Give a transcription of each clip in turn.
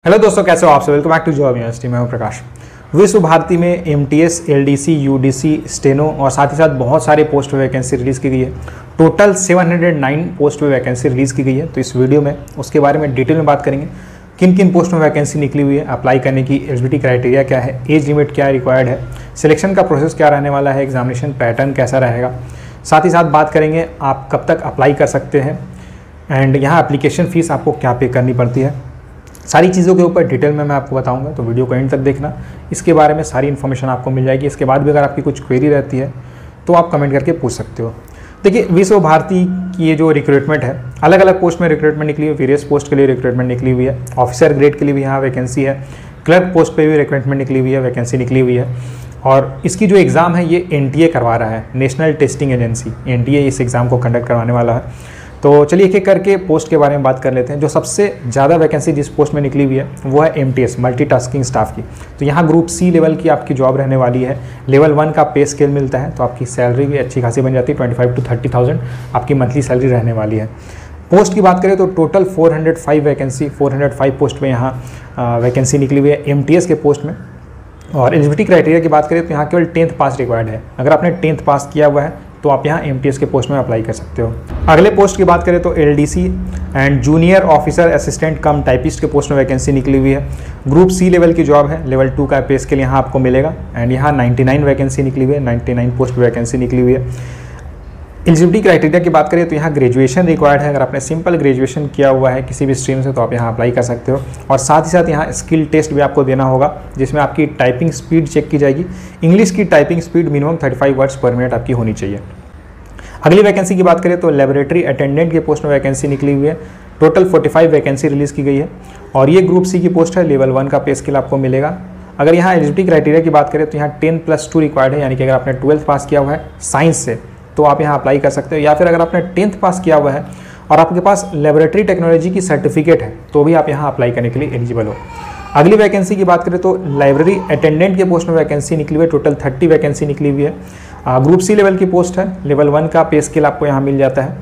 Hello दोस्तों, कैसे हो आप सब। Welcome back to job university. मैं हूं प्रकाश। विश्व भारती में एमटीएस, एलडीसी, यूडीसी, स्टेनो और साथ ही साथ बहुत सारे पोस्ट पे वैकेंसी रिलीज़ की गई है। टोटल 709 पोस्ट पे वैकेंसी रिलीज़ की गई है। तो इस वीडियो में उसके बारे में डिटेल में बात करेंगे। किन किन पोस्ट में वैकेंसी निकली हुई है, अप्लाई करने की एलिजिबिलिटी क्राइटेरिया क्या है, एज लिमिट क्या रिक्वायर्ड है, सिलेक्शन का प्रोसेस क्या रहने वाला है, एग्जामिनेशन पैटर्न कैसा रहेगा। साथ ही साथ बात करेंगे आप कब तक अप्लाई कर सकते हैं एंड यहाँ एप्लीकेशन फ़ीस आपको क्या पे करनी पड़ती है। सारी चीज़ों के ऊपर डिटेल में मैं आपको बताऊंगा, तो वीडियो को एंड तक देखना। इसके बारे में सारी इन्फॉर्मेशन आपको मिल जाएगी। इसके बाद भी अगर आपकी कुछ क्वेरी रहती है तो आप कमेंट करके पूछ सकते हो। देखिए, विश्व भारती की ये जो रिक्रूटमेंट है, अलग अलग पोस्ट में रिक्रूटमेंट निकली हुई है। वेरियस पोस्ट के लिए रिक्रूटमेंट निकली हुई है। ऑफिसर ग्रेड के लिए भी यहाँ वैकेंसी है। क्लर्क पोस्ट पे भी रिक्रूटमेंट निकली हुई है, वैकेंसी निकली हुई है। और इसकी जो एग्ज़ाम है ये एनटीए करवा रहा है, नेशनल टेस्टिंग एजेंसी। एनटीए इस एग्ज़ाम को कंडक्ट करवाने वाला है। तो चलिए एक एक करके पोस्ट के बारे में बात कर लेते हैं। जो सबसे ज़्यादा वैकेंसी जिस पोस्ट में निकली हुई है वो है एमटीएस, मल्टीटास्किंग स्टाफ की। तो यहाँ ग्रुप सी लेवल की आपकी जॉब रहने वाली है। लेवल 1 का पे स्केल मिलता है, तो आपकी सैलरी भी अच्छी खासी बन जाती है। 25 to 30,000 आपकी मंथली सैलरी रहने वाली है। पोस्ट की बात करें तो टोटल 405 पोस्ट में यहाँ वैकेंसी निकली हुई है एमटीएस के पोस्ट में। और एलिजिबिलिटी क्राइटेरिया की बात करें तो यहाँ केवल 10th पास रिक्वायर्ड है। अगर आपने 10th पास किया हुआ है तो आप यहाँ एमटीएस के पोस्ट में अप्लाई कर सकते हो। अगले पोस्ट की बात करें तो LDC and junior officer assistant come typist के पोस्ट में वैकेंसी निकली हुई है। ग्रुप सी लेवल की जॉब है। लेवल 2 का पे स्केल यहाँ आपको मिलेगा एंड यहाँ 99 वैकेंसी निकली हुई है। 99 पोस्ट पर वैकेंसी निकली हुई है। एलिजिबिलिटी क्राइटेरिया की बात करें तो यहाँ ग्रेजुएशन रिक्वायर्ड है। अगर आपने सिंपल ग्रेजुएशन किया हुआ है किसी भी स्ट्रीम से तो आप यहाँ अप्लाई कर सकते हो। और साथ ही साथ यहाँ स्किल टेस्ट भी आपको देना होगा, जिसमें आपकी टाइपिंग स्पीड चेक की जाएगी। इंग्लिश की टाइपिंग स्पीड मिनिमम 35 वर्ड्स पर मिनट आपकी होनी चाहिए। अगली वैकेंसी की बात करें तो लेबोरेटरी अटेंडेंट के पोस्ट में वैकेंसी निकली हुई है। टोटल 45 वैकेंसी रिलीज़ की गई है और ये ग्रुप सी की पोस्ट है। लेवल 1 का पे स्केल आपको मिलेगा। अगर यहाँ एलिजिबिलिटी क्राइटेरिया की बात करें तो यहाँ 10+2 रिक्वायर्ड है, यानी कि अगर आपने 12th पास किया हुआ है साइंस से तो आप यहाँ अप्लाई कर सकते हो। या फिर अगर आपने 10th पास किया हुआ है और आपके पास लेबोरेटरी टेक्नोलॉजी की सर्टिफिकेट है तो भी आप यहाँ अप्लाई करने के लिए एलिजिबल हो। अगली वैकेंसी की बात करें तो लाइब्रेरी अटेंडेंट के पोस्ट में वैकेंसी निकली हुई है। टोटल 30 वैकेंसी निकली हुई है। ग्रुप सी लेवल की पोस्ट है। लेवल 1 का पे स्केल आपको यहाँ मिल जाता है।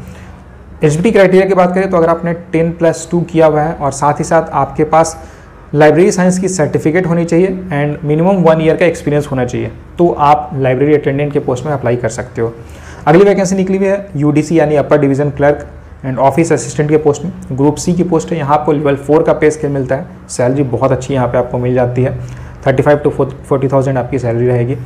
एलिजिबिलिटी क्राइटेरिया की बात करें तो अगर आपने 10+2 किया हुआ है और साथ ही साथ आपके पास लाइब्रेरी साइंस की सर्टिफिकेट होनी चाहिए एंड मिनिमम 1 ईयर का एक्सपीरियंस होना चाहिए, तो आप लाइब्रेरी अटेंडेंट के पोस्ट में अप्लाई कर सकते हो। अगली वैकेंसी निकली हुई है यूडीसी यानी अपर division clerk and office assistant के पोस्ट में। ग्रुप सी की पोस्ट है। यहाँ आपको लेवल 4 का पे स्केल मिलता है। सैलरी बहुत अच्छी यहाँ पे आपको मिल जाती है। 35 to 40,000 आपकी सैलरी रहेगी।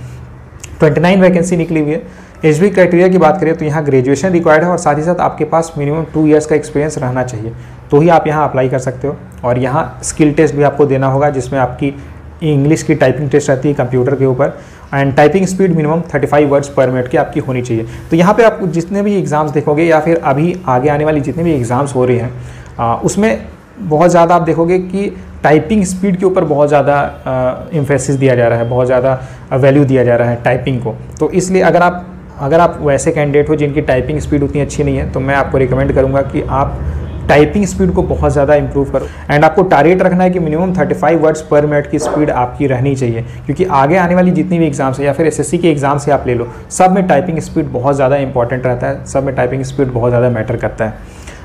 29 वैकेंसी निकली हुई है। एलिजिबिलिटी क्राइटेरिया की बात करें तो यहाँ ग्रेजुएशन रिक्वायर्ड है और साथ ही साथ आपके पास मिनिमम 2 ईयर्स का एक्सपीरियंस रहना चाहिए, तो ही आप यहाँ अप्लाई कर सकते हो। और यहाँ स्किल टेस्ट भी आपको देना होगा, जिसमें आपकी इंग्लिश की टाइपिंग टेस्ट रहती है कंप्यूटर के ऊपर and typing speed minimum 35 words पर मिनट की आपकी होनी चाहिए। तो यहाँ पे आप जितने भी एग्ज़ाम्स देखोगे या फिर अभी आगे आने वाली जितने भी एग्ज़ाम्स हो रही हैं उसमें बहुत ज़्यादा आप देखोगे कि टाइपिंग स्पीड के ऊपर बहुत ज़्यादा एम्फेसिस दिया जा रहा है, बहुत ज़्यादा वैल्यू दिया जा रहा है टाइपिंग को। तो इसलिए अगर आप वैसे कैंडिडेट हो जिनकी टाइपिंग स्पीड उतनी अच्छी नहीं है तो मैं आपको रिकमेंड करूँगा कि आप टाइपिंग स्पीड को बहुत ज़्यादा इंप्रूव करो एंड आपको टारगेट रखना है कि मिनिमम 35 वर्ड्स पर मिनट की स्पीड आपकी रहनी चाहिए, क्योंकि आगे आने वाली जितनी भी एग्जाम्स है या फिर एसएससी के एग्जाम से आप ले लो, सब में टाइपिंग स्पीड बहुत ज़्यादा इंपॉर्टेंट रहता है। सब में टाइपिंग स्पीड बहुत ज़्यादा मैटर करता है।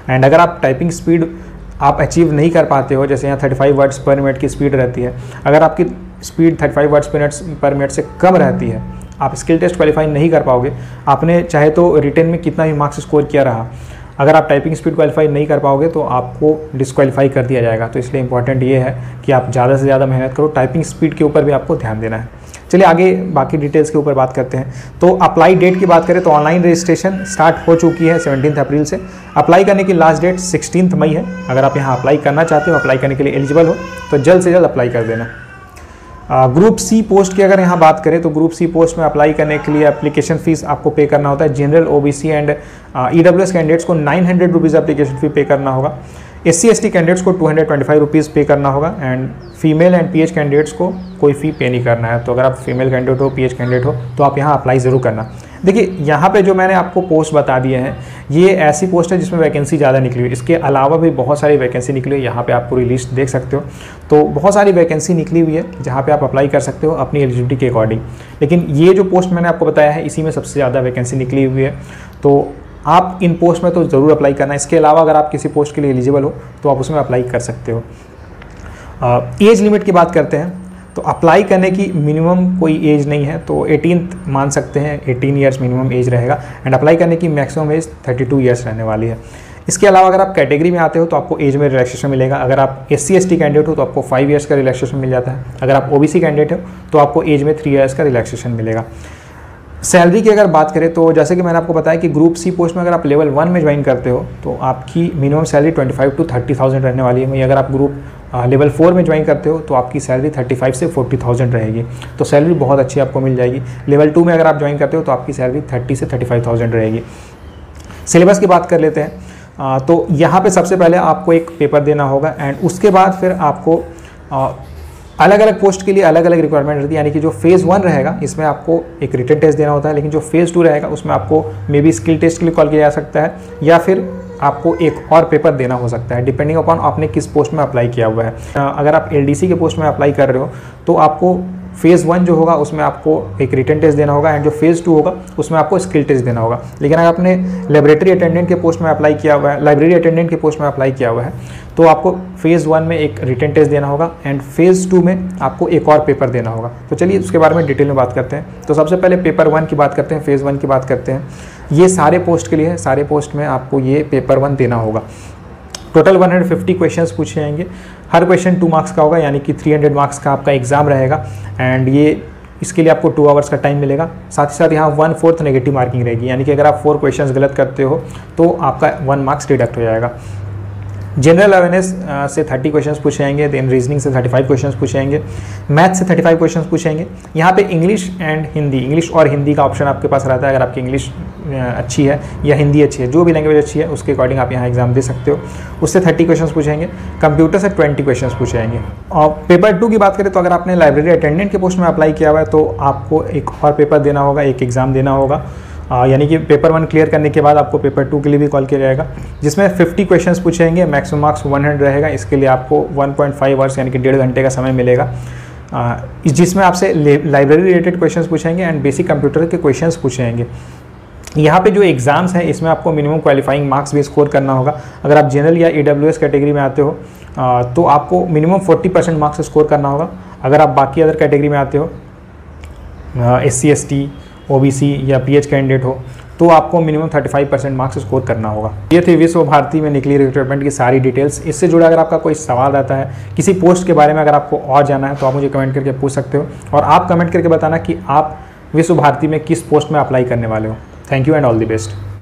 एंड अगर आप टाइपिंग स्पीड आप अचीव नहीं कर पाते हो, जैसे यहाँ 35 वर्ड्स पर मिनट की स्पीड रहती है, अगर आपकी स्पीड 35 वर्ड्स पर मिनट से कम रहती है, आप स्किल टेस्ट क्वालिफाई नहीं कर पाओगे। आपने चाहे तो रिटन में कितना भी मार्क्स स्कोर किया रहा, अगर आप टाइपिंग स्पीड क्वालिफाई नहीं कर पाओगे तो आपको डिस्क्वालीफाई कर दिया जाएगा। तो इसलिए इंपॉर्टेंट ये है कि आप ज़्यादा से ज़्यादा मेहनत करो। टाइपिंग स्पीड के ऊपर भी आपको ध्यान देना है। चलिए आगे बाकी डिटेल्स के ऊपर बात करते हैं। तो अप्लाई डेट की बात करें तो ऑनलाइन रजिस्ट्रेशन स्टार्ट हो चुकी है 17 अप्रैल से। अप्लाई करने की लास्ट डेट 16 मई है। अगर आप यहाँ अप्लाई करना चाहते हो, अप्लाई करने के लिए एलिजिबल हो तो जल्द से जल्द अप्लाई कर देना। ग्रुप सी पोस्ट की अगर यहाँ बात करें तो ग्रुप सी पोस्ट में अप्लाई करने के लिए एप्लीकेशन फ़ीस आपको पे करना होता है। General, OBC and EWS candidates को 900 रुपीज़ एप्लीकेशन फ़ी पे करना होगा। SC ST कैंडिडेट्स को 225 रुपीज़ पे करना होगा and female and PH candidates को कोई फ़ी पे नहीं करना है। तो अगर आप फीमेल कैंडिडेट हो, PH कैंडिडेट हो तो आप यहाँ अप्लाई ज़रूर करना। देखिए, यहाँ पे जो मैंने आपको पोस्ट बता दिए हैं ये ऐसी पोस्ट है जिसमें वैकेंसी ज़्यादा निकली हुई है। इसके अलावा भी बहुत सारी वैकेंसी निकली हुई है। यहाँ पे आप पूरी लिस्ट देख सकते हो। तो बहुत सारी वैकेंसी निकली हुई है जहाँ पे आप अप्लाई कर सकते हो अपनी एलिजिबिलिटी के अकॉर्डिंग। लेकिन ये जो पोस्ट मैंने आपको बताया है इसी में सबसे ज़्यादा वैकेंसी निकली हुई है। तो आप इन पोस्ट में तो ज़रूर अप्लाई करना। इसके अलावा अगर आप किसी पोस्ट के लिए एलिजिबल हो तो आप उसमें अप्लाई कर सकते हो। एज लिमिट की बात करते हैं तो अप्लाई करने की मिनिमम कोई एज नहीं है, तो 18 मान सकते हैं, 18 ईयर्स मिनिमम एज रहेगा। एंड अप्लाई करने की मैक्सिमम एज 32 ईयर्स रहने वाली है। इसके अलावा अगर आप कैटेगरी में आते हो तो आपको एज में रिलैक्सेशन मिलेगा। अगर आप SC/ST कैंडिडेट हो तो आपको 5 ईयर्स का रिलैक्सेशन मिल जाता है। अगर आप OBC कैंडिडेट हो तो आपको एज में 3 ईयर्स का रिलैक्सेशन मिलेगा। सैलरी की अगर बात करें तो जैसे कि मैंने आपको बताया कि ग्रुप C पोस्ट में अगर आप लेवल 1 में ज्वाइन करते हो तो आपकी मिनिमम सैलरी 25 to 30,000 रहने वाली है। वहीं अगर आप ग्रुप लेवल 4 में ज्वाइन करते हो तो आपकी सैलरी 35 से 40,000 रहेगी। तो सैलरी बहुत अच्छी आपको मिल जाएगी। लेवल 2 में अगर आप ज्वाइन करते हो तो आपकी सैलरी 30 से 35,000 रहेगी। सिलेबस की बात कर लेते हैं। तो यहाँ पे सबसे पहले आपको एक पेपर देना होगा एंड उसके बाद फिर आपको अलग अलग पोस्ट के लिए अलग अलग रिक्वायरमेंट रहती है। यानी कि जो फेज़ 1 रहेगा इसमें आपको एक रिटन टेस्ट देना होता है, लेकिन जो फेज़ 2 रहेगा उसमें आपको मे बी स्किल टेस्ट के लिए कॉल किया जा सकता है या फिर आपको एक और पेपर देना हो सकता है, डिपेंडिंग अपॉन आपने किस पोस्ट में अप्लाई किया हुआ है। अगर आप LDC के पोस्ट में अप्लाई कर रहे हो तो आपको फेज़ 1 जो होगा उसमें आपको एक रिटन टेस्ट देना होगा एंड जो फेज़ 2 होगा उसमें आपको स्किल टेस्ट देना होगा। लेकिन अगर आपने लाइब्रेरी अटेंडेंट के पोस्ट में अप्लाई किया हुआ है, तो आपको फेज़ 1 में एक रिटन टेस्ट देना होगा एंड फेज़ 2 में आपको एक और पेपर देना होगा। तो चलिए उसके बारे में डिटेल में बात करते हैं। तो सबसे पहले पेपर 1 की बात करते हैं, फेज़ 1 की बात करते हैं। ये सारे पोस्ट के लिए है, सारे पोस्ट में आपको ये पेपर 1 देना होगा। टोटल 150 क्वेश्चंस पूछे जाएंगे। हर क्वेश्चन 2 मार्क्स का होगा, यानी कि 300 मार्क्स का आपका एग्जाम रहेगा एंड इसके लिए आपको 2 आवर्स का टाइम मिलेगा। साथ ही साथ यहाँ 1/4 नेगेटिव मार्किंग रहेगी, यानी कि अगर आप 4 क्वेश्चंस गलत करते हो तो आपका 1 मार्क्स डिडक्ट हो जाएगा। जनरल अवेयरनेस से 30 क्वेश्चंस पूछे जाएंगे, देन रीजनिंग से 35 क्वेश्चंस पूछे जाएंगे, मैथ से 35 क्वेश्चंस पूछे जाएंगे। यहाँ पे इंग्लिश एंड हिंदी, इंग्लिश और हिंदी का ऑप्शन आपके पास रहता है। अगर आपकी इंग्लिश अच्छी है या हिंदी अच्छी है, जो भी लैंग्वेज अच्छी है उसके अकॉर्डिंग आप यहाँ एग्जाम दे सकते हो। उससे 30 क्वेश्चंस पूछेंगे। कंप्यूटर से 20 क्वेश्चंस पूछे जाएंगे। और पेपर 2 की बात करें तो अगर आपने लाइब्रेरी अटेंडेंट के पोस्ट में अप्लाई किया हुआ है तो आपको एक और पेपर देना होगा, एक एग्ज़ाम देना होगा। यानी कि पेपर 1 क्लियर करने के बाद आपको पेपर 2 के लिए भी कॉल किया जाएगा, जिसमें 50 क्वेश्चंस पूछेंगे, मैक्सिमम मार्क्स 100 रहेगा। इसके लिए आपको 1.5 आवर्स यानी कि 1.5 घंटे का समय मिलेगा, जिसमें आपसे लाइब्रेरी रिलेटेड क्वेश्चंस पूछेंगे एंड बेसिक कंप्यूटर के क्वेश्चंस पूछेंगे। यहाँ पे जो एग्ज़ाम्स हैं इसमें आपको मिनिमम क्वालिफाइंग मार्क्स भी स्कोर करना होगा। अगर आप जनरल या AWS कैटेगरी में आते हो तो आपको मिनिमम 40% मार्क्स स्कोर करना होगा। अगर आप बाकी अदर कैटेगरी में आते हो, SC/ST, OBC या PH कैंडिडेट हो, तो आपको मिनिमम 35% मार्क्स स्कोर करना होगा। ये थी विश्व भारती में निकली रिक्रूटमेंट की सारी डिटेल्स। इससे जुड़ा अगर आपका कोई सवाल रहता है किसी पोस्ट के बारे में, अगर आपको और जाना है तो आप मुझे कमेंट करके पूछ सकते हो और आप कमेंट करके बताना कि आप विश्व भारती में किस पोस्ट में अप्लाई करने वाले हो। Thank you and all the best.